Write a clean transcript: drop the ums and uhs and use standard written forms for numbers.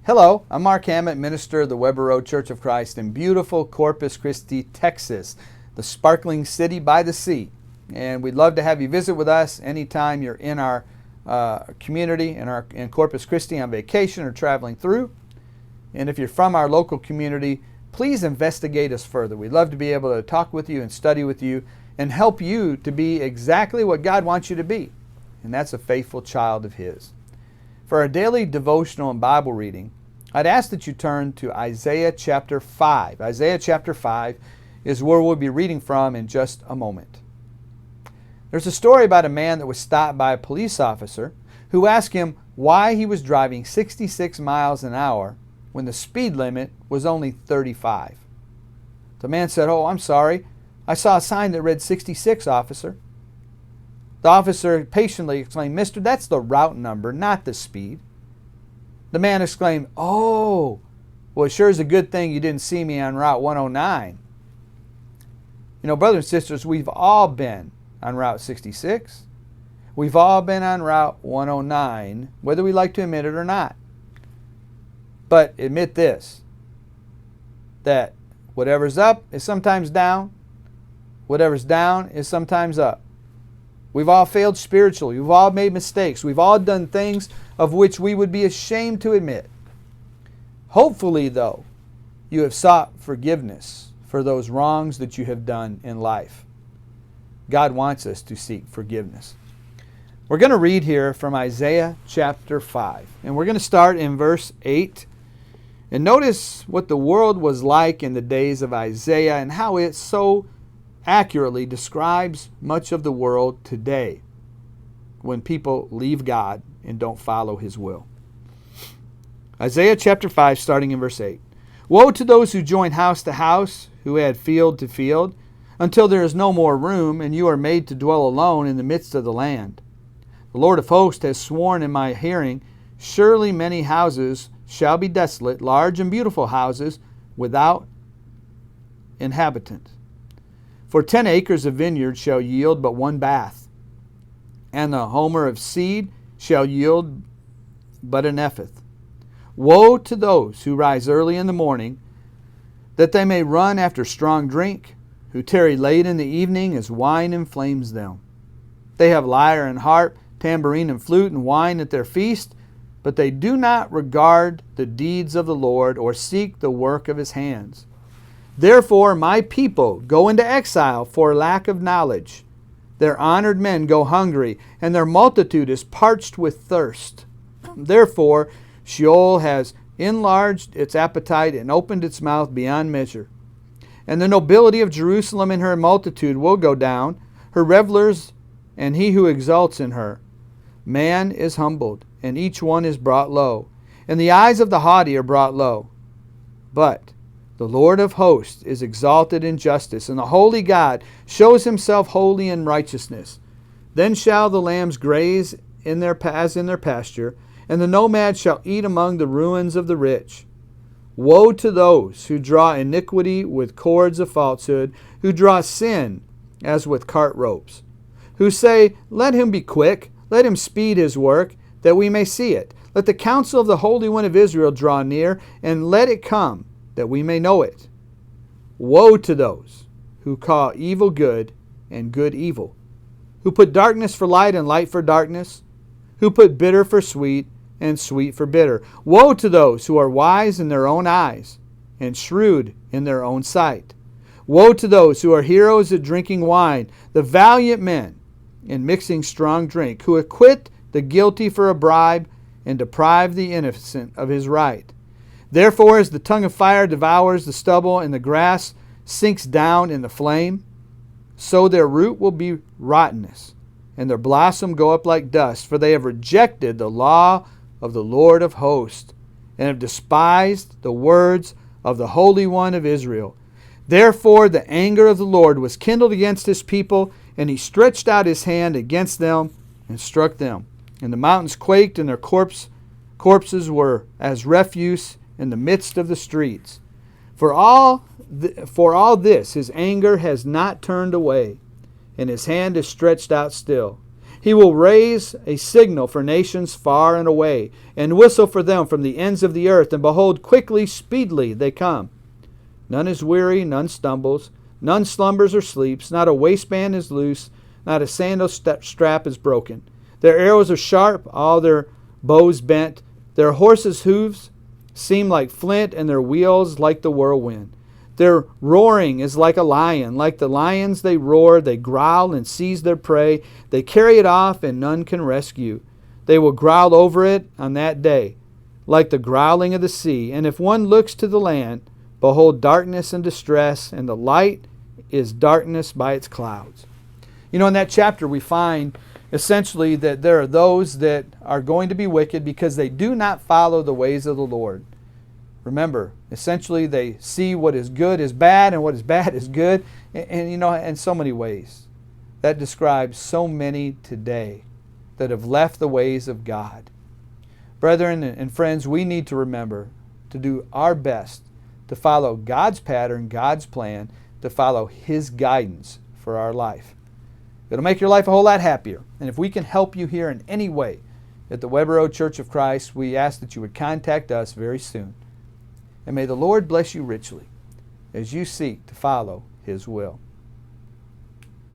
Hello, I'm Mark Hammett, minister of the Weber Road Church of Christ in beautiful Corpus Christi, Texas, the sparkling city by the sea. And we'd love to have you visit with us anytime you're in our community, in Corpus Christi on vacation or traveling through. And if you're from our local community, please investigate us further. We'd love to be able to talk with you and study with you and help you to be exactly what God wants you to be. And that's a faithful child of His. For our daily devotional and Bible reading, I'd ask that you turn to Isaiah chapter 5. Isaiah chapter 5 is where we'll be reading from in just a moment. There's a story about a man that was stopped by a police officer who asked him why he was driving 66 miles an hour when the speed limit was only 35. The man said, "Oh, I'm sorry. I saw a sign that read 66, officer." The officer patiently exclaimed, "Mister, that's the route number, not the speed." The man exclaimed, "Oh, well, it sure is a good thing you didn't see me on Route 109. You know, brothers and sisters, we've all been on Route 66. We've all been on Route 109, whether we like to admit it or not. But admit this, that whatever's up is sometimes down. Whatever's down is sometimes up. We've all failed spiritually. We've all made mistakes. We've all done things of which we would be ashamed to admit. Hopefully, though, you have sought forgiveness for those wrongs that you have done in life. God wants us to seek forgiveness. We're going to read here from Isaiah chapter 5. And we're going to start in verse 8. And notice what the world was like in the days of Isaiah and how it so accurately describes much of the world today when people leave God and don't follow His will. Isaiah chapter 5, starting in verse 8. "Woe to those who join house to house, who add field to field, until there is no more room, and you are made to dwell alone in the midst of the land. The Lord of hosts has sworn in my hearing, surely many houses shall be desolate, large and beautiful houses without inhabitant. For 10 acres of vineyard shall yield but one bath, and the homer of seed shall yield but an ephah. Woe to those who rise early in the morning, that they may run after strong drink, who tarry late in the evening as wine inflames them. They have lyre and harp, tambourine and flute and wine at their feast, but they do not regard the deeds of the Lord or seek the work of His hands. Therefore my people go into exile for lack of knowledge. Their honored men go hungry, and their multitude is parched with thirst. Therefore Sheol has enlarged its appetite and opened its mouth beyond measure. And the nobility of Jerusalem and her multitude will go down, her revelers and he who exalts in her. Man is humbled, and each one is brought low, and the eyes of the haughty are brought low. But the Lord of hosts is exalted in justice, and the holy God shows Himself holy in righteousness. Then shall the lambs graze in their pasture, and the nomad shall eat among the ruins of the rich. Woe to those who draw iniquity with cords of falsehood, who draw sin as with cart ropes, who say, Let him be quick, let him speed his work, that we may see it. Let the counsel of the Holy One of Israel draw near, and let it come, that we may know it. Woe to those who call evil good and good evil, who put darkness for light and light for darkness, who put bitter for sweet and sweet for bitter. Woe to those who are wise in their own eyes and shrewd in their own sight. Woe to those who are heroes at drinking wine, the valiant men in mixing strong drink, who acquit the guilty for a bribe and deprive the innocent of his right. Therefore, as the tongue of fire devours the stubble and the grass sinks down in the flame, so their root will be rottenness, and their blossom go up like dust, for they have rejected the law of the Lord of hosts, and have despised the words of the Holy One of Israel. Therefore the anger of the Lord was kindled against His people, and He stretched out His hand against them and struck them. And the mountains quaked, and their corpses were as refuse in the midst of the streets. For all this His anger has not turned away, and His hand is stretched out still. He will raise a signal for nations far and away, and whistle for them from the ends of the earth, and behold, quickly, speedily they come. None is weary, none stumbles, none slumbers or sleeps, not a waistband is loose, not a sandal strap is broken. Their arrows are sharp, all their bows bent. Their horses' hooves seem like flint, and their wheels like the whirlwind. Their roaring is like a lion. Like the lions they roar, they growl and seize their prey. They carry it off, and none can rescue. They will growl over it on that day, like the growling of the sea. And if one looks to the land, behold darkness and distress, and the light is darkness by its clouds. You know, in that chapter we find essentially that there are those that are going to be wicked because they do not follow the ways of the Lord. Remember, essentially they see what is good is bad and what is bad is good. And you know, in so many ways. That describes so many today that have left the ways of God. Brethren and friends, we need to remember to do our best to follow God's pattern, God's plan, to follow His guidance for our life. It'll make your life a whole lot happier. And if we can help you here in any way at the Weber Road Church of Christ, we ask that you would contact us very soon. And may the Lord bless you richly as you seek to follow His will.